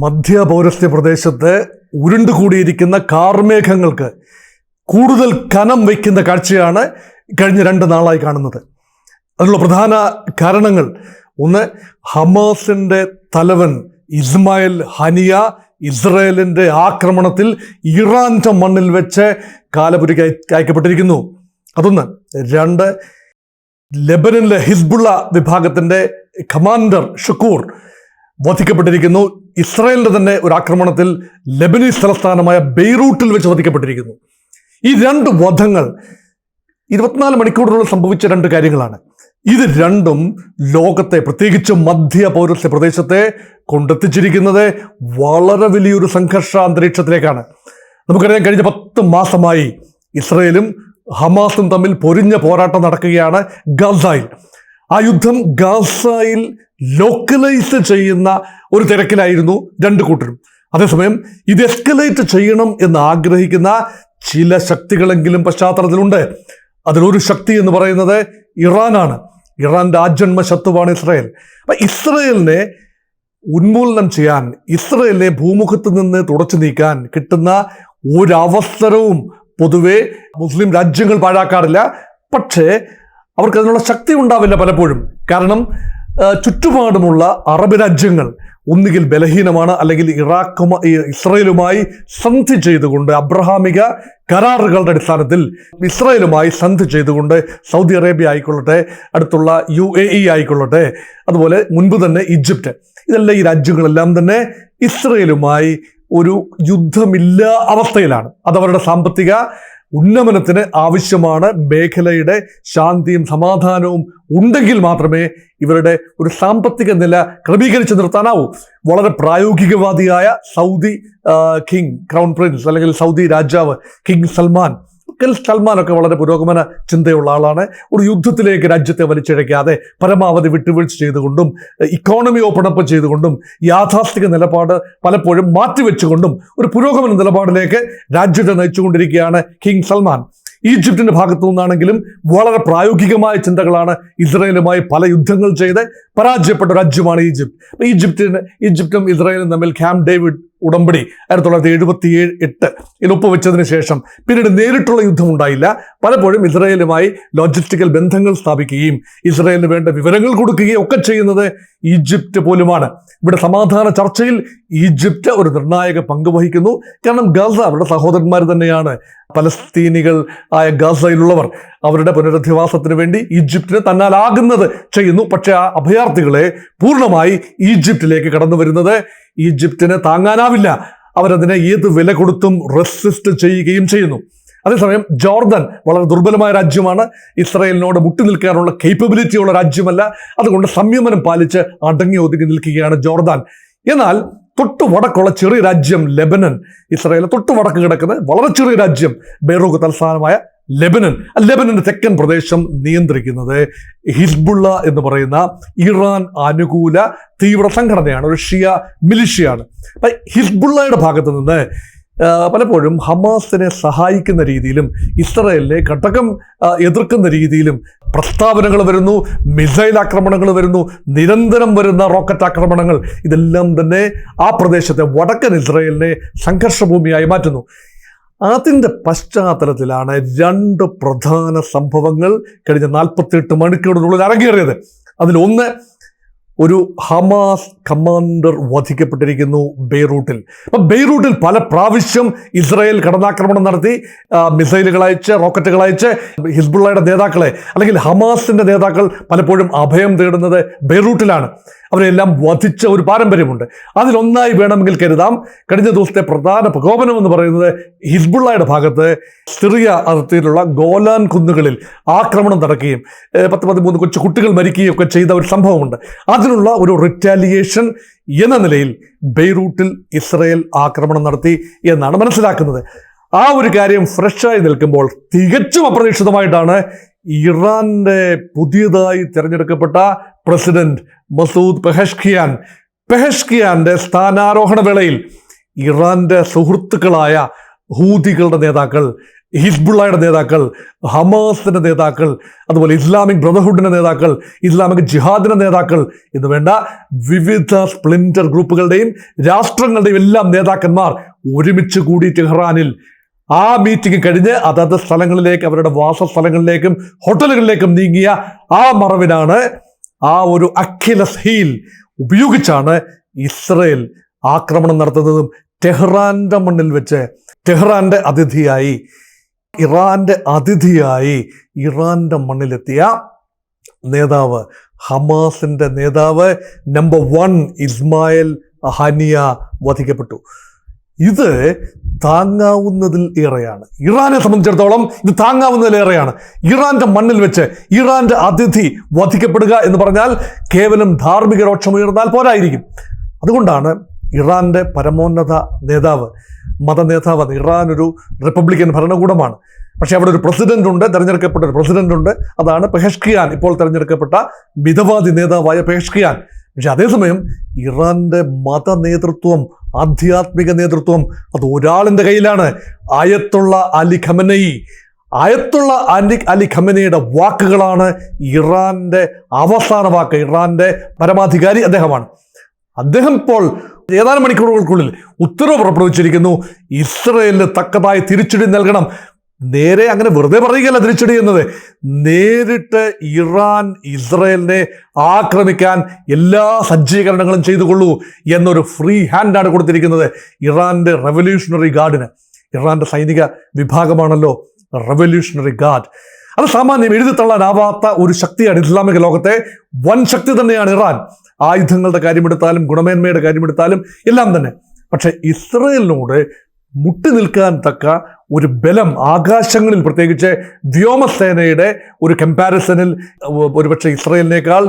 മധ്യ പൗരസ്ത്യ പ്രദേശത്ത് ഉരുണ്ടുകൂടിയിരിക്കുന്ന കാർമേഘങ്ങൾക്ക് കൂടുതൽ കനം വയ്ക്കുന്ന കാഴ്ചയാണ് കഴിഞ്ഞ 2 നാളായി കാണുന്നത്. അതിനുള്ള പ്രധാന കാരണങ്ങൾ, ഒന്ന്, ഹമാസിന്റെ തലവൻ ഇസ്മായിൽ ഹനിയ ഇസ്രായേലിന്റെ ആക്രമണത്തിൽ ഇറാന്റെ മണ്ണിൽ വെച്ച് കാലപുരിക്ക് അയക്കപ്പെട്ടിരിക്കുന്നു. അതൊന്ന്. 2, ലെബനനിലെ ഹിസ്ബുള്ള വിഭാഗത്തിന്റെ കമാൻഡർ ഷുക്കൂർ വധിക്കപ്പെട്ടിരിക്കുന്നു. ഇസ്രായേലിന്റെ തന്നെ ഒരു ആക്രമണത്തിൽ ലെബനീസ് തലസ്ഥാനമായ ബെയ്റൂട്ടിൽ വെച്ച് വധിക്കപ്പെട്ടിരിക്കുന്നു. ഈ 2 വധങ്ങൾ 24 മണിക്കൂറിനുള്ളിൽ സംഭവിച്ച 2 കാര്യങ്ങളാണ്. ഇത് രണ്ടും ലോകത്തെ, പ്രത്യേകിച്ച് മധ്യ പൗരസ്ത്യ പ്രദേശത്തെ കൊണ്ടെത്തിച്ചിരിക്കുന്നത് വളരെ വലിയൊരു സംഘർഷ അന്തരീക്ഷത്തിലേക്കാണ്. നമുക്കറിയാം, കഴിഞ്ഞ 10 മാസമായി ഇസ്രായേലും ഹമാസും തമ്മിൽ പൊരിഞ്ഞ പോരാട്ടം നടക്കുകയാണ് ഗാസയിൽ. ആ യുദ്ധം ഗാസയിൽ ലോക്കലൈസ് ചെയ്യുന്ന ഒരു തിരക്കിലായിരുന്നു 2 കൂട്ടരും. അതേസമയം ഇത് എസ്കലേറ്റ് ചെയ്യണം എന്ന് ആഗ്രഹിക്കുന്ന ചില ശക്തികളെങ്കിലും പശ്ചാത്തലത്തിലുണ്ട്. അതിലൊരു ശക്തി എന്ന് പറയുന്നത് ഇറാനാണ്. ഇറാന്റെ ആജന്മ ശത്രുവാണ് ഇസ്രായേൽ. അപ്പൊ ഇസ്രായേലിനെ ഉന്മൂലനം ചെയ്യാൻ, ഇസ്രായേലിനെ ഭൂമുഖത്ത് നിന്ന് തുടച്ചു നീക്കാൻ കിട്ടുന്ന ഒരവസരവും പൊതുവെ മുസ്ലിം രാജ്യങ്ങൾ പാഴാക്കാറില്ല. പക്ഷേ അവർക്ക് അതിനുള്ള ശക്തി ഉണ്ടാവില്ല പലപ്പോഴും. കാരണം ചുറ്റുപാടുമുള്ള അറബ് രാജ്യങ്ങൾ ഒന്നുകിൽ ബലഹീനമാണ്, അല്ലെങ്കിൽ ഇസ്രായേലുമായി സന്ധി ചെയ്തുകൊണ്ട്, അബ്രഹാമിക കരാറുകളുടെ അടിസ്ഥാനത്തിൽ ഇസ്രായേലുമായി സന്ധി ചെയ്തുകൊണ്ട് സൗദി അറേബ്യ ആയിക്കൊള്ളട്ടെ, അടുത്തുള്ള UAE ആയിക്കൊള്ളട്ടെ, അതുപോലെ മുൻപ് തന്നെ ഈജിപ്റ്റ്, ഇതെല്ലാം ഈ രാജ്യങ്ങളെല്ലാം തന്നെ ഇസ്രായേലുമായി ഒരു യുദ്ധമില്ല അവസ്ഥയിലാണ്. അതവരുടെ സാമ്പത്തിക ഉന്നമനത്തിന് ആവശ്യമാണ്. മേഖലയുടെ ശാന്തിയും സമാധാനവും ഉണ്ടെങ്കിൽ മാത്രമേ ഇവരുടെ ഒരു സാമ്പത്തിക നില ക്രമീകരിച്ച് നിർത്താനാവൂ. വളരെ പ്രായോഗികവാദിയായ സൗദി ക്രൗൺ പ്രിൻസ്, അല്ലെങ്കിൽ സൗദി രാജാവ് കിങ് സൽമാനൊക്കെ വളരെ പുരോഗമന ചിന്തയുള്ള ആളാണ്. ഒരു യുദ്ധത്തിലേക്ക് രാജ്യത്തെ വലിച്ചിഴയ്ക്കാതെ പരമാവധി വിട്ടുവീഴ്ച ചെയ്തുകൊണ്ടും ഇക്കോണമി ഓപ്പൺ അപ്പ് ചെയ്തുകൊണ്ടും യാഥാസ്ഥിക നിലപാട് പലപ്പോഴും മാറ്റിവെച്ചുകൊണ്ടും ഒരു പുരോഗമന നിലപാടിലേക്ക് രാജ്യത്തെ നയിച്ചുകൊണ്ടിരിക്കുകയാണ് കിങ് സൽമാൻ. ഈജിപ്തിന്റെ ഭാഗത്തു നിന്നാണെങ്കിലും വളരെ പ്രായോഗികമായ ചിന്തകളാണ്. ഇസ്രായേലുമായി പല യുദ്ധങ്ങൾ ചെയ്ത് പരാജയപ്പെട്ട രാജ്യമാണ് ഈജിപ്ത്. ഈജിപ്തും ഇസ്രായേലും തമ്മിൽ ക്യാമ്പ് ഡേവിഡ് ഉടമ്പടി 1978 ഒപ്പുവെച്ചതിന് ശേഷം പിന്നീട് നേരിട്ടുള്ള യുദ്ധം ഉണ്ടായില്ല. പലപ്പോഴും ഇസ്രായേലുമായി ലോജിസ്റ്റിക്കൽ ബന്ധങ്ങൾ സ്ഥാപിക്കുകയും ഇസ്രായേലിന് വേണ്ട വിവരങ്ങൾ കൊടുക്കുകയും ഒക്കെ ചെയ്യുന്നത് ഈജിപ്റ്റ് പോലുമാണ്. ഇവിടെ സമാധാന ചർച്ചയിൽ ഈജിപ്റ്റ് ഒരു നിർണായക പങ്ക് വഹിക്കുന്നു. കാരണം ഗാസ അവരുടെ സഹോദരന്മാർ തന്നെയാണ്. പലസ്തീനികൾ ആയ ഗാസയിലുള്ളവർ അവരുടെ പുനരധിവാസത്തിന് വേണ്ടി ഈജിപ്തിന് തന്നാലാകുന്നത് ചെയ്യുന്നു. പക്ഷെ ആ അഭയാർത്ഥികളെ പൂർണ്ണമായി ഈജിപ്തിലേക്ക് കടന്നു വരുന്നത് ഈജിപ്തിന് താങ്ങാനാവില്ല. അവരതിനെ ഏത് വില കൊടുത്തും റെസിസ്റ്റ് ചെയ്യുകയും ചെയ്യുന്നു. അതേസമയം ജോർദൻ വളരെ ദുർബലമായ രാജ്യമാണ്. ഇസ്രായേലിനോട് മുട്ടി നിൽക്കാനുള്ള കേപ്പബിലിറ്റി ഉള്ള രാജ്യമല്ല. അതുകൊണ്ട് സംയമനം പാലിച്ച് അടങ്ങി ഒതുങ്ങി നിൽക്കുകയാണ് ജോർദാൻ. എന്നാൽ തൊട്ടു വടക്കുള്ള ചെറിയ രാജ്യം ലെബനൻ, ഇസ്രായേലിന് തൊട്ടു വടക്ക് കിടക്കുന്ന വളരെ ചെറിയ രാജ്യം ബെയ്റൂത്ത് തലസ്ഥാനമായ ലെബനന്റെ തെക്കൻ പ്രദേശം നിയന്ത്രിക്കുന്നത് ഹിസ്ബുള്ള എന്ന് പറയുന്ന ഇറാൻ അനുകൂല തീവ്ര സംഘടനയാണ്, ഒരു ഷിയ മിലിഷ്യയാണ്. ഹിസ്ബുള്ളയുടെ ഭാഗത്ത് നിന്ന് പലപ്പോഴും ഹമാസിനെ സഹായിക്കുന്ന രീതിയിലും ഇസ്രായേലിനെ ഘടകം എതിർക്കുന്ന രീതിയിലും പ്രസ്താവനകൾ വരുന്നു, മിസൈൽ ആക്രമണങ്ങൾ വരുന്നു, നിരന്തരം വരുന്ന റോക്കറ്റ് ആക്രമണങ്ങൾ. ഇതെല്ലാം തന്നെ ആ പ്രദേശത്തെ വടക്കൻ ഇസ്രായേലിനെ സംഘർഷഭൂമിയായി മാറ്റുന്നു. അതിൻ്റെ പശ്ചാത്തലത്തിലാണ് 2 പ്രധാന സംഭവങ്ങൾ കഴിഞ്ഞ 48 മണിക്കൂറിനുള്ളിൽ അരങ്ങേറിയത്. അതിലൊന്ന്, ഒരു ഹമാസ് കമാൻഡർ വധിക്കപ്പെട്ടിരിക്കുന്നു ബെയ്റൂട്ടിൽ. അപ്പം ബെയ്റൂട്ടിൽ പല പ്രാവശ്യം ഇസ്രായേൽ കടന്നാക്രമണം നടത്തി, മിസൈലുകൾ അയച്ച്, റോക്കറ്റുകൾ അയച്ച് ഹിസ്ബുള്ളയുടെ നേതാക്കളെ, അല്ലെങ്കിൽ ഹമാസിന്റെ നേതാക്കൾ പലപ്പോഴും അഭയം തേടുന്നത് ബെയ്റൂട്ടിലാണ്. അവരെല്ലാം വധിച്ച ഒരു പാരമ്പര്യമുണ്ട്. അതിലൊന്നായി വേണമെങ്കിൽ കരുതാം കഴിഞ്ഞ ദിവസത്തെ പ്രധാന പ്രകോപനം എന്ന് പറയുന്നത് ഹിസ്ബുള്ളയുടെ ഭാഗത്ത് സിറിയ അതിർത്തിയിലുള്ള ഗോലാൻ കുന്നുകളിൽ ആക്രമണം നടക്കുകയും 10-13 കൊച്ചു കുട്ടികൾ മരിക്കുകയും ഒക്കെ ചെയ്ത ഒരു സംഭവമുണ്ട്. അതിനുള്ള ഒരു റിറ്റാലിയേഷൻ എന്ന നിലയിൽ ബെയ്റൂട്ടിൽ ഇസ്രായേൽ ആക്രമണം നടത്തി എന്നാണ് മനസ്സിലാക്കുന്നത്. ആ ഒരു കാര്യം ഫ്രഷായി നിൽക്കുമ്പോൾ തികച്ചും അപ്രതീക്ഷിതമായിട്ടാണ് ഇറാന്റെ പുതിയതായി തിരഞ്ഞെടുക്കപ്പെട്ട പ്രസിഡന്റ് മസൂദ് പെഹഷ്കിയാന്റെ സ്ഥാനാരോഹണ വേളയിൽ ഇറാന്റെ സുഹൃത്തുക്കളായ ഹൂതികളുടെ നേതാക്കൾ ഹിസ്ബുള്ളയുടെ നേതാക്കൾ, ഹമാസിന്റെ നേതാക്കൾ, അതുപോലെ ഇസ്ലാമിക് ബ്രദർഹുഡിന്റെ നേതാക്കൾ, ഇസ്ലാമിക് ജിഹാദിന്റെ നേതാക്കൾ എന്ന് വേണ്ട വിവിധ സ്പ്ലിന്റർ ഗ്രൂപ്പുകളുടെയും രാഷ്ട്രങ്ങളുടെയും എല്ലാം നേതാക്കന്മാർ ഒരുമിച്ച് കൂടി ടെഹ്റാനിൽ ആ മീറ്റിംഗ് കഴിഞ്ഞ് അതത് സ്ഥലങ്ങളിലേക്ക്, അവരുടെ വാസസ്ഥലങ്ങളിലേക്കും ഹോട്ടലുകളിലേക്കും നീങ്ങിയ ആ മറവിനാണ്, ആ ഒരു അഖിലസ് ഹീൽ ഉപയോഗിച്ചാണ് ഇസ്രയേൽ ആക്രമണം നടത്തുന്നതും ടെഹ്റാന്റെ മണ്ണിൽ വെച്ച് ടെഹ്റാന്റെ അതിഥിയായി ഇറാന്റെ മണ്ണിലെത്തിയ നേതാവ്, ഹമാസിന്റെ നേതാവ് നമ്പർ 1 ഇസ്മായിൽ ഹനിയ വധിക്കപ്പെട്ടു. ഇത് താങ്ങാവുന്നതിൽ ഏറെയാണ്. ഇറാനെ സംബന്ധിച്ചിടത്തോളം ഇത് താങ്ങാവുന്നതിലേറെയാണ്. ഇറാന്റെ മണ്ണിൽ വെച്ച് ഇറാന്റെ അതിഥി വധിക്കപ്പെടുക എന്ന് പറഞ്ഞാൽ കേവലം ധാർമ്മിക രോക്ഷമുയർന്നാൽ പോരായിരിക്കും. അതുകൊണ്ടാണ് ഇറാന്റെ പരമോന്നത നേതാവ്, മതനേതാവ്, ഇറാൻ ഒരു റിപ്പബ്ലിക്കൻ ഭരണകൂടമാണ്. പക്ഷെ അവിടെ ഒരു പ്രസിഡന്റ് ഉണ്ട്, തെരഞ്ഞെടുക്കപ്പെട്ട ഒരു പ്രസിഡന്റ് ഉണ്ട്. അതാണ് പെഹഷ്കിയാൻ, ഇപ്പോൾ തെരഞ്ഞെടുക്കപ്പെട്ട മിതവാദി നേതാവായ പെഹഷ്കിയാൻ. പക്ഷെ അതേസമയം ഇറാന്റെ മത നേതൃത്വം, ആധ്യാത്മിക നേതൃത്വം അത് ഒരാളിന്റെ കയ്യിലാണ്. ആയത്തുള്ള അലി ഖമനയുടെ വാക്കുകളാണ് ഇറാന്റെ അവസാന വാക്ക്. ഇറാന്റെ പരമാധികാരി അദ്ദേഹമാണ്. അദ്ദേഹം ഇപ്പോൾ ഏതാനും മണിക്കൂറുകൾക്കുള്ളിൽ ഉത്തരവ് പുറപ്പെടുവിച്ചിരിക്കുന്നു. ഇസ്രയേലിന് തക്കതായ തിരിച്ചടി നൽകണം. നേരെ അങ്ങനെ വെറുതെ പറയുകയല്ല തിരിച്ചടി എന്നത്, നേരിട്ട് ഇറാൻ ഇസ്രയേലിനെ ആക്രമിക്കാൻ എല്ലാ സജ്ജീകരണങ്ങളും ചെയ്തുകൊള്ളൂ എന്നൊരു ഫ്രീ ഹാൻഡാണ് കൊടുത്തിരിക്കുന്നത് ഇറാന്റെ റെവല്യൂഷണറി ഗാർഡിന്. ഇറാന്റെ സൈനിക വിഭാഗമാണല്ലോ റെവല്യൂഷണറി ഗാർഡ്. അത് സാമാന്യം എഴുതിത്തള്ളാനാവാത്ത ഒരു ശക്തിയാണ്. ഇസ്ലാമിക ലോകത്തെ വൻ ശക്തി തന്നെയാണ് ഇറാൻ. ആയുധങ്ങളുടെ കാര്യമെടുത്താലും ഗുണമേന്മയുടെ കാര്യമെടുത്താലും എല്ലാം തന്നെ. പക്ഷെ ഇസ്രയേലിനോട് മുട്ടി നിൽക്കാൻ തക്ക ഒരു ബലം ആകാശങ്ങളിൽ, പ്രത്യേകിച്ച് വ്യോമസേനയുടെ ഒരു കമ്പാരിസണിൽ ഒരുപക്ഷെ ഇസ്രയേലിനേക്കാൾ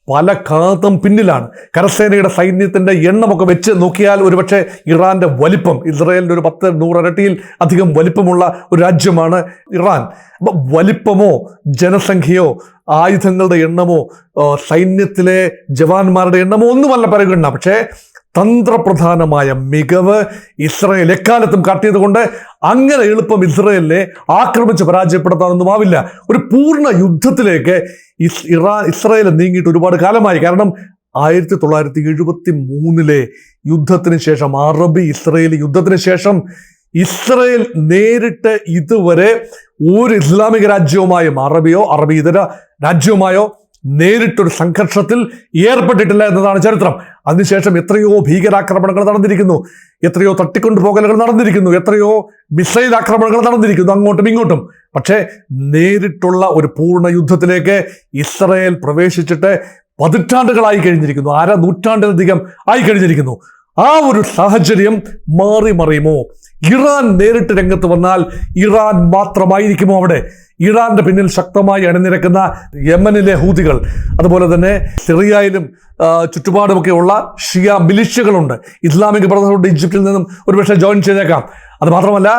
പല കാതം പിന്നിലാണ്. കരസേനയുടെ സൈന്യത്തിന്റെ എണ്ണമൊക്കെ വെച്ച് നോക്കിയാൽ ഒരുപക്ഷെ ഇറാന്റെ വലിപ്പം, ഇസ്രയേലിന്റെ ഒരു 10-100 ഇരട്ടിയിൽ അധികം വലിപ്പമുള്ള ഒരു രാജ്യമാണ് ഇറാൻ. അപ്പൊ വലിപ്പമോ ജനസംഖ്യയോ ആയുധങ്ങളുടെ എണ്ണമോ സൈന്യത്തിലെ ജവാന്മാരുടെ എണ്ണമോ ഒന്നുമല്ല പരിഗണന. പക്ഷേ തന്ത്രപ്രധാനമായ മികവ് ഇസ്രയേൽ എക്കാലത്തും കാട്ടിയത് കൊണ്ട് അങ്ങനെ എളുപ്പം ഇസ്രയേലിനെ ആക്രമിച്ച് പരാജയപ്പെടുത്താനൊന്നുമാവില്ല. ഒരു പൂർണ്ണ യുദ്ധത്തിലേക്ക് ഇസ്രയേൽ നീങ്ങിയിട്ട് ഒരുപാട് കാലമായി. കാരണം 1973 യുദ്ധത്തിന് ശേഷം, അറബി ഇസ്രയേലി യുദ്ധത്തിന് ശേഷം ഇസ്രയേൽ നേരിട്ട് ഇതുവരെ ഒരു ഇസ്ലാമിക രാജ്യവുമായും അറബി ഇതര രാജ്യവുമായോ നേരിട്ടൊരു സംഘർഷത്തിൽ ഏർപ്പെട്ടിട്ടില്ല എന്നതാണ് ചരിത്രം. അതിനുശേഷം എത്രയോ ഭീകരാക്രമണങ്ങൾ നടന്നിരിക്കുന്നു, എത്രയോ തട്ടിക്കൊണ്ടുപോകലുകൾ നടന്നിരിക്കുന്നു, എത്രയോ മിസൈൽ ആക്രമണങ്ങൾ നടന്നിരിക്കുന്നു അങ്ങോട്ടും ഇങ്ങോട്ടും. പക്ഷേ നേരിട്ടുള്ള ഒരു പൂർണ്ണ യുദ്ധത്തിലേക്ക് ഇസ്രയേൽ പ്രവേശിച്ചിട്ട് പതിറ്റാണ്ടുകളായി കഴിഞ്ഞിരിക്കുന്നു, നൂറ്റാണ്ടിലധികം ആയി കഴിഞ്ഞിരിക്കുന്നു. ആ ഒരു സാഹചര്യം മറിയുമോ? ഇറാൻ നേരിട്ട് രംഗത്ത് വന്നാൽ ഇറാൻ മാത്രമായിരിക്കുമോ അവിടെ? ഇറാന്റെ പിന്നിൽ ശക്തമായി അണിനിരക്കുന്ന യമനിലെ ഹൂതികൾ, അതുപോലെ തന്നെ സിറിയയിലും ചുറ്റുപാടുമൊക്കെയുള്ള ഷിയ മിലിഷ്യകളുണ്ട്. ഇസ്ലാമിക് ബ്രദർഹുഡ് ഈജിപ്തിൽ നിന്നും ഒരുപക്ഷെ ജോയിൻ ചെയ്തേക്കാം. അത് മാത്രമല്ല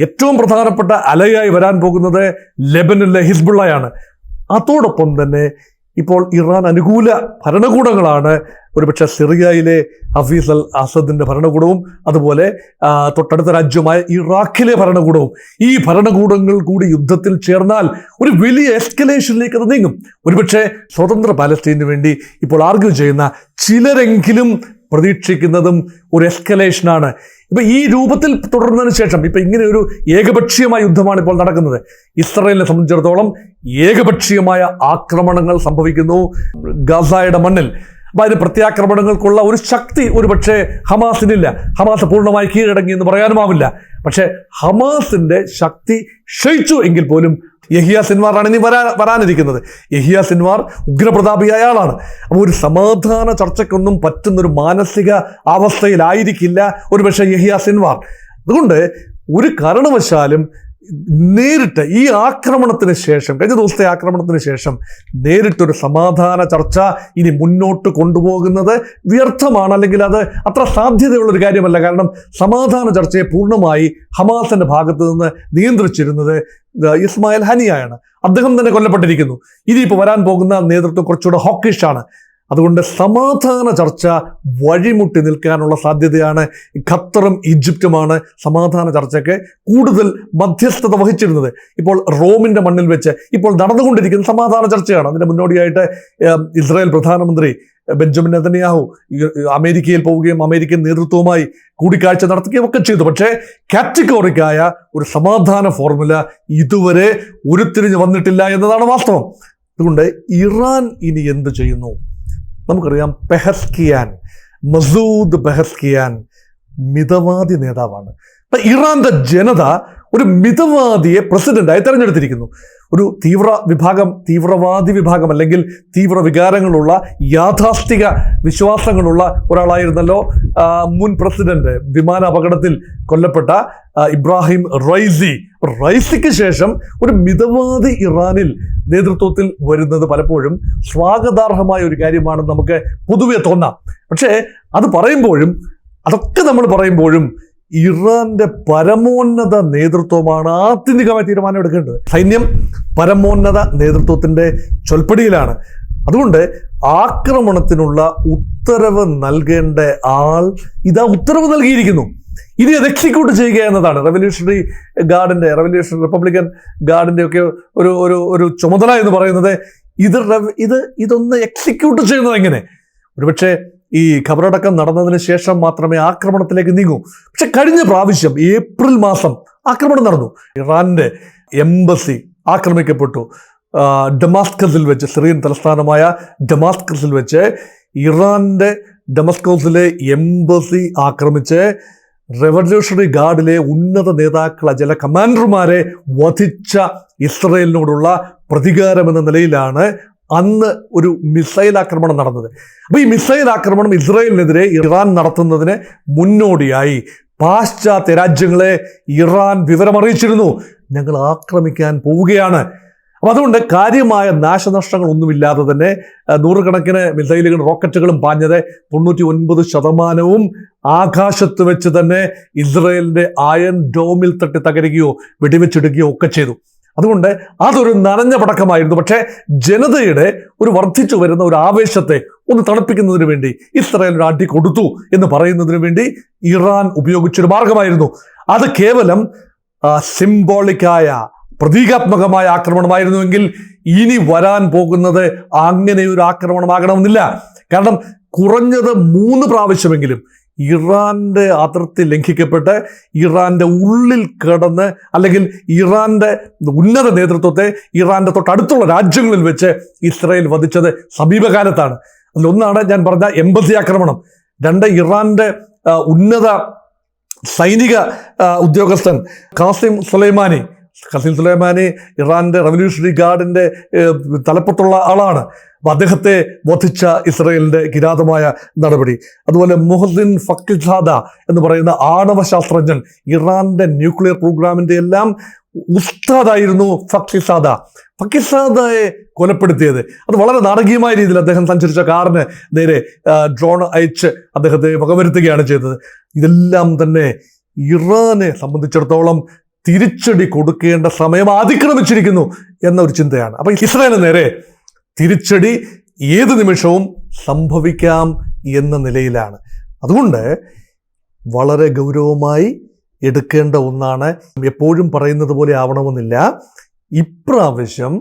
ഏറ്റവും പ്രധാനപ്പെട്ട അലയായി വരാൻ പോകുന്നത് ലെബനനിലെ ഹിസ്ബുള്ളയാണ്. അതോടൊപ്പം തന്നെ ഇപ്പോൾ ഇറാൻ അനുകൂല ഭരണകൂടങ്ങളാണ് ഒരുപക്ഷെ സിറിയയിലെ ഹഫീസ് അൽ അസദിന്റെ ഭരണകൂടവും അതുപോലെ തൊട്ടടുത്ത രാജ്യമായ ഇറാഖിലെ ഭരണകൂടവും. ഈ ഭരണകൂടങ്ങൾ കൂടി യുദ്ധത്തിൽ ചേർന്നാൽ ഒരു വലിയ എസ്കലേഷനിലേക്ക് അത് നീങ്ങും. ഒരുപക്ഷെ സ്വതന്ത്ര പാലസ്തീനു വേണ്ടി ഇപ്പോൾ ആർഗ്യൂ ചെയ്യുന്ന ചിലരെങ്കിലും പ്രതീക്ഷിക്കുന്നതും ഒരു എസ്കലേഷനാണ്. ഇപ്പൊ ഈ രൂപത്തിൽ തുടർന്നതിന് ശേഷം ഇപ്പൊ ഇങ്ങനെ ഒരു ഏകപക്ഷീയമായ യുദ്ധമാണ് ഇപ്പോൾ നടക്കുന്നത്. ഇസ്രയേലിനെ സംബന്ധിച്ചിടത്തോളം ഏകപക്ഷീയമായ ആക്രമണങ്ങൾ സംഭവിക്കുന്നു ഗസയുടെ മണ്ണിൽ. അപ്പൊ അതിന് പ്രത്യാക്രമണങ്ങൾക്കുള്ള ഒരു ശക്തി ഒരുപക്ഷെ ഹമാസിനില്ല. ഹമാസ് പൂർണ്ണമായി കീഴടങ്ങി എന്ന് പറയാനുമാവില്ല. പക്ഷെ ഹമാസിന്റെ ശക്തി ക്ഷയിച്ചു എങ്കിൽ പോലും യഹിയ സിൻവാറാണ് ഇനി വരാനിരിക്കുന്നത്. യഹിയ സിൻവാർ ഉഗ്രപ്രതാപിയായ ആളാണ്. അപ്പോൾ ഒരു സമാധാന ചർച്ചയ്ക്കൊന്നും പറ്റുന്നൊരു മാനസിക അവസ്ഥയിലായിരിക്കില്ല ഒരുപക്ഷെ യഹിയ സിൻവാർ. അതുകൊണ്ട് ഒരു കാരണവശാലും നേരിട്ട് ഈ ആക്രമണത്തിന് ശേഷം, കഴിഞ്ഞ ദിവസത്തെ ആക്രമണത്തിന് ശേഷം നേരിട്ടൊരു സമാധാന ചർച്ച ഇനി മുന്നോട്ട് കൊണ്ടുപോകുന്നത് വ്യർത്ഥമാണ്, അല്ലെങ്കിൽ അത് അത്ര സാധ്യതയുള്ളൊരു കാര്യമല്ല. കാരണം സമാധാന ചർച്ചയെ പൂർണ്ണമായി ഹമാസിന്റെ ഭാഗത്ത് നിന്ന് നിയന്ത്രിച്ചിരുന്നത് ഇസ്മായിൽ ഹനിയയാണ്. അദ്ദേഹം തന്നെ കൊല്ലപ്പെട്ടിരിക്കുന്നു. ഇനിയിപ്പോൾ വരാൻ പോകുന്ന നേതൃത്വം കുറച്ചുകൂടെ ഹോക്കിഷാണ്. അതുകൊണ്ട് സമാധാന ചർച്ച വഴിമുട്ടി നിൽക്കാനുള്ള സാധ്യതയാണ്. ഖത്തറും ഈജിപ്തുമാണ് സമാധാന ചർച്ചയ്ക്ക് കൂടുതൽ മധ്യസ്ഥത വഹിച്ചിരുന്നത്. ഇപ്പോൾ റോമിൻ്റെ മണ്ണിൽ വെച്ച് ഇപ്പോൾ നടന്നുകൊണ്ടിരിക്കുന്ന സമാധാന ചർച്ചയാണ്. അതിൻ്റെ മുന്നോടിയായിട്ട് ഇസ്രായേൽ പ്രധാനമന്ത്രി ബെഞ്ചമിൻ നെതന്യാഹു അമേരിക്കയിൽ പോവുകയും അമേരിക്കൻ നേതൃത്വവുമായി കൂടിക്കാഴ്ച നടത്തുകയും ഒക്കെ ചെയ്തു. പക്ഷേ കാറ്റഗോറിക്കായ ഒരു സമാധാന ഫോർമുല ഇതുവരെ ഉരുത്തിരിഞ്ഞ് വന്നിട്ടില്ല എന്നതാണ് വാസ്തവം. അതുകൊണ്ട് ഇറാൻ ഇനി എന്ത് ചെയ്യുന്നു? നമുക്കറിയാം, മസൂദ് പെഹസ്കിയാൻ മിതവാദി നേതാവാണ്. അപ്പം ഇറാന്റെ ജനത ഒരു മിതവാദിയെ പ്രസിഡന്റായി തെരഞ്ഞെടുത്തിരിക്കുന്നു. ഒരു തീവ്രവാദി വിഭാഗം അല്ലെങ്കിൽ തീവ്ര വികാരങ്ങളുള്ള യാഥാസ്ഥിക വിശ്വാസങ്ങളുള്ള ഒരാളായിരുന്നല്ലോ മുൻ പ്രസിഡന്റ്, വിമാന അപകടത്തിൽ കൊല്ലപ്പെട്ട ഇബ്രാഹിം റൈസിക്ക് ശേഷം ഒരു മിതവാദി ഇറാനിൽ നേതൃത്വത്തിൽ വരുന്നത് പലപ്പോഴും സ്വാഗതാർഹമായ ഒരു കാര്യമാണെന്ന് നമുക്ക് പൊതുവെ തോന്നാം. പക്ഷേ അതൊക്കെ നമ്മൾ പറയുമ്പോഴും ഇറാന്റെ പരമോന്നത നേതൃത്വമാണ് ആത്യന്തികമായി തീരുമാനം എടുക്കേണ്ടത്. സൈന്യം പരമോന്നത നേതൃത്വത്തിന്റെ ചൊൽപ്പടിയിലാണ്. അതുകൊണ്ട് ആക്രമണത്തിനുള്ള ഉത്തരവ് നൽകേണ്ട ആൾ ഉത്തരവ് നൽകിയിരിക്കുന്നു. ഇനി അത് എക്സിക്യൂട്ട് ചെയ്യുക എന്നതാണ് റിപ്പബ്ലിക്കൻ ഗാർഡിന്റെ ഒക്കെ ഒരു ചുമതല എന്ന് പറയുന്നത്. ഇതൊന്ന് എക്സിക്യൂട്ട് ചെയ്യുന്നത് എങ്ങനെ? ഒരുപക്ഷെ ഈ ഖബറടക്കം നടന്നതിന് ശേഷം മാത്രമേ ആക്രമണത്തിലേക്ക് നീങ്ങൂ. പക്ഷെ കഴിഞ്ഞ പ്രാവശ്യം ഏപ്രിൽ മാസം ആക്രമണം നടന്നു. ഇറാന്റെ എംബസി ആക്രമിക്കപ്പെട്ടു. ഡമാസ്കസിൽ വെച്ച്, സിറിയൻ തലസ്ഥാനമായ ഡമാസ്കസിൽ വെച്ച് ഇറാന്റെ ഡമാസ്കസിലെ എംബസി ആക്രമിച്ച് റെവല്യൂഷണറി ഗാർഡിലെ ഉന്നത നേതാക്കളെ, ചില കമാൻഡർമാരെ വധിച്ച ഇസ്രയേലിനോടുള്ള പ്രതികാരമെന്ന നിലയിലാണ് അന്ന് ഒരു മിസൈൽ ആക്രമണം നടന്നത്. അപ്പോൾ ഈ മിസൈൽ ആക്രമണം ഇസ്രായേലിനെതിരെ ഇറാൻ നടത്തുന്നതിന് മുന്നോടിയായി പാശ്ചാത്യ രാജ്യങ്ങളെ ഇറാൻ വിവരമറിയിച്ചിരുന്നു, ഞങ്ങൾ ആക്രമിക്കാൻ പോവുകയാണ്. അപ്പം അതുകൊണ്ട് കാര്യമായ നാശനഷ്ടങ്ങളൊന്നുമില്ലാതെ തന്നെ നൂറുകണക്കിന് മിസൈലുകളും റോക്കറ്റുകളും പാഞ്ഞത് 99% ആകാശത്ത് വെച്ച് തന്നെ ഇസ്രായേലിന്റെ അയൺ ഡോമിൽ തട്ടി തകരുകയോ വെടിവെച്ചിടുകയോ ഒക്കെ ചെയ്തു. അതുകൊണ്ട് അതൊരു നനഞ്ഞ പടക്കമായിരുന്നു. പക്ഷേ ജനതയുടെ ഒരു വർദ്ധിച്ചു വരുന്ന ഒരു ആവേശത്തെ ഒന്ന് തണുപ്പിക്കുന്നതിന് വേണ്ടി ഇസ്രായേൽ ഒരു അടി കൊടുത്തു എന്ന് പറയുന്നതിന് വേണ്ടി ഇറാൻ ഉപയോഗിച്ചൊരു മാർഗമായിരുന്നു. അത് കേവലം സിംബോളിക്കായ, പ്രതീകാത്മകമായ ആക്രമണമായിരുന്നുവെങ്കിൽ ഇനി വരാൻ പോകുന്നത് അങ്ങനെ ഒരു ആക്രമണമാകണമെന്നില്ല. കാരണം കുറഞ്ഞത് 3 പ്രാവശ്യമെങ്കിലും ഇറാന്റെ അതിർത്തി ലംഘിക്കപ്പെട്ട് ഇറാന്റെ ഉള്ളിൽ കിടന്ന്, അല്ലെങ്കിൽ ഇറാന്റെ ഉന്നത നേതൃത്വത്തെ ഇറാന്റെ തൊട്ടടുത്തുള്ള രാജ്യങ്ങളിൽ വെച്ച് ഇസ്രായേൽ വധിച്ചത് സമീപകാലത്താണ്. അതിലൊന്നാണ് ഞാൻ പറഞ്ഞ എംബസി ആക്രമണം. 2, ഇറാന്റെ ഉന്നത സൈനിക ഉദ്യോഗസ്ഥൻ ഖാസിം സുലൈമാനി ഇറാന്റെ റവല്യൂഷണറി ഗാർഡിന്റെ തലപ്പത്തുള്ള ആളാണ്. അപ്പൊ അദ്ദേഹത്തെ വധിച്ച ഇസ്രായേലിന്റെ കിരാതമായ നടപടി. അതുപോലെ മുഹസിൻ ഫക്കിസാദ എന്ന് പറയുന്ന ആണവ ശാസ്ത്രജ്ഞൻ, ഇറാന്റെ ന്യൂക്ലിയർ പ്രോഗ്രാമിന്റെ എല്ലാം ഉസ്താദായിരുന്നു ഫക്കിസാദയെ കൊലപ്പെടുത്തിയത്. അത് വളരെ നാടകീയമായ രീതിയിൽ അദ്ദേഹം സഞ്ചരിച്ച കാറിന് നേരെ ഡ്രോൺ അയച്ച് അദ്ദേഹത്തെ വകവരുത്തുകയാണ് ചെയ്തത്. ഇതെല്ലാം തന്നെ ഇറാനെ സംബന്ധിച്ചിടത്തോളം തിരിച്ചടി കൊടുക്കേണ്ട സമയം അതിക്രമിച്ചിരിക്കുന്നു എന്ന ഒരു ചിന്തയാണ്. അപ്പൊ ഇസ്രായേലിന് നേരെ തിരിച്ചടി ഏത് നിമിഷവും സംഭവിക്കാം എന്ന നിലയിലാണ്. അതുകൊണ്ട് വളരെ ഗൗരവമായി എടുക്കേണ്ട ഒന്നാണ്. എപ്പോഴും പറയുന്നത് പോലെ ആവണമെന്നില്ല. ഇപ്രാവശ്യം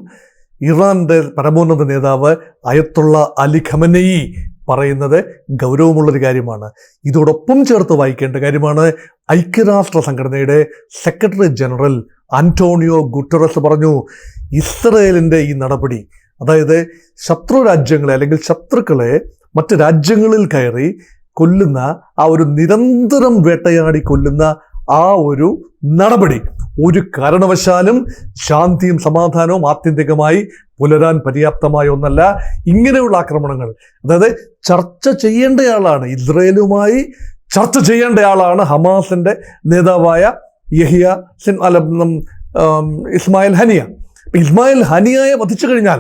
ഇറാന്റെ പരമോന്നത നേതാവ് അയത്തുള്ള അലി ഖമനയി പറയുന്നത് ഗൗരവമുള്ളൊരു കാര്യമാണ്. ഇതോടൊപ്പം ചേർത്ത് വായിക്കേണ്ട കാര്യമാണ്. ഐക്യരാഷ്ട്ര സംഘടനയുടെ സെക്രട്ടറി ജനറൽ ആന്റോണിയോ ഗുട്ടറസ് പറഞ്ഞു, ഇസ്രയേലിന്റെ ഈ നടപടി, അതായത് ശത്രു രാജ്യങ്ങളെ അല്ലെങ്കിൽ ശത്രുക്കളെ മറ്റ് രാജ്യങ്ങളിൽ കയറി കൊല്ലുന്ന ആ ഒരു നിരന്തരം വേട്ടയാടി കൊല്ലുന്ന ആ ഒരു നടപടി ഒരു കാരണവശാലും ശാന്തിയും സമാധാനവും ആത്യന്തികമായി പുലരാൻ പര്യാപ്തമായ ഒന്നല്ല. ഇങ്ങനെയുള്ള ആക്രമണങ്ങൾ, അതായത് ചർച്ച ചെയ്യേണ്ടയാളാണ്, ഇസ്രയേലുമായി ചർച്ച ചെയ്യേണ്ടയാളാണ് ഹമാസിന്റെ നേതാവായ ഇസ്മായിൽ ഹനിയയെ വധിച്ചു കഴിഞ്ഞാൽ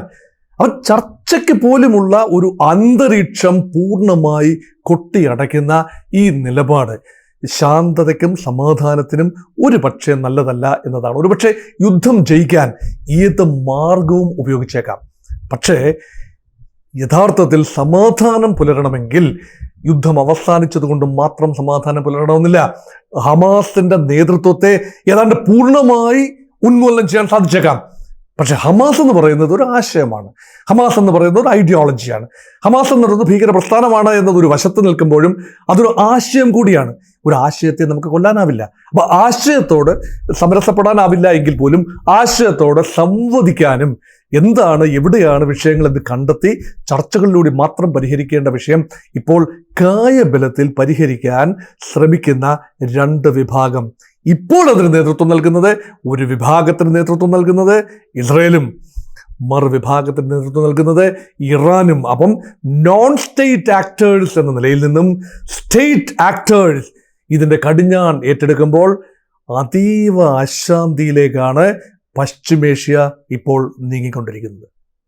അവൻ ചർച്ചയ്ക്ക് പോലുമുള്ള ഒരു അന്തരീക്ഷം പൂർണ്ണമായി കൊട്ടിയടയ്ക്കുന്ന ഈ നിലപാട് ശാന്തതയ്ക്കും സമാധാനത്തിനും ഒരു പക്ഷേ നല്ലതല്ല എന്നതാണ്. ഒരുപക്ഷെ യുദ്ധം ജയിക്കാൻ ഏത് മാർഗവും ഉപയോഗിച്ചേക്കാം. പക്ഷേ യഥാർത്ഥത്തിൽ സമാധാനം പുലരണമെങ്കിൽ യുദ്ധം അവസാനിച്ചതുകൊണ്ട് മാത്രം സമാധാനം പുലരണമെന്നില്ല. ഹമാസിന്റെ നേതൃത്വത്തെ ഏതാണ്ട് പൂർണ്ണമായി ഉന്മൂലനം ചെയ്യാൻ സാധിച്ചേക്കാം. പക്ഷെ ഹമാസ് എന്ന് പറയുന്നത് ഒരു ആശയമാണ്, ഹമാസ് എന്ന് പറയുന്നത് ഒരു ഐഡിയോളജിയാണ്, ഹമാസ് എന്ന് പറയുന്നത് ഭീകര പ്രസ്ഥാനമാണ് എന്നതൊരു വശത്ത് നിൽക്കുമ്പോഴും അതൊരു ആശയം കൂടിയാണ്. ഒരു ആശയത്തെ നമുക്ക് കൊല്ലാനാവില്ല. അപ്പൊ ആശയത്തോട് സമരസപ്പെടാനാവില്ല എങ്കിൽ പോലും ആശയത്തോട് സംവദിക്കാനും എന്താണ് എവിടെയാണ് വിഷയങ്ങൾ എന്ന് കണ്ടെത്തി ചർച്ചകളിലൂടെ മാത്രം പരിഹരിക്കേണ്ട വിഷയം ഇപ്പോൾ കായബലത്തിൽ പരിഹരിക്കാൻ ശ്രമിക്കുന്ന രണ്ട് വിഭാഗം. ഇപ്പോൾ അതിന് നേതൃത്വം നൽകുന്നത്, ഒരു വിഭാഗത്തിന് നേതൃത്വം നൽകുന്നത് ഇസ്രയേലും മറുവിഭാഗത്തിന് നേതൃത്വം നൽകുന്നത് ഇറാനും. അപ്പം നോൺ സ്റ്റേറ്റ് ആക്ടേഴ്സ് എന്ന നിലയിൽ നിന്നും സ്റ്റേറ്റ് ആക്ടേഴ്സ് ഇതിൻ്റെ കടിഞ്ഞാൺ ഏറ്റെടുക്കുമ്പോൾ അതീവ അശാന്തിയിലേക്കാണ് പശ്ചിമേഷ്യ ഇപ്പോൾ നീങ്ങിക്കൊണ്ടിരിക്കുന്നത്.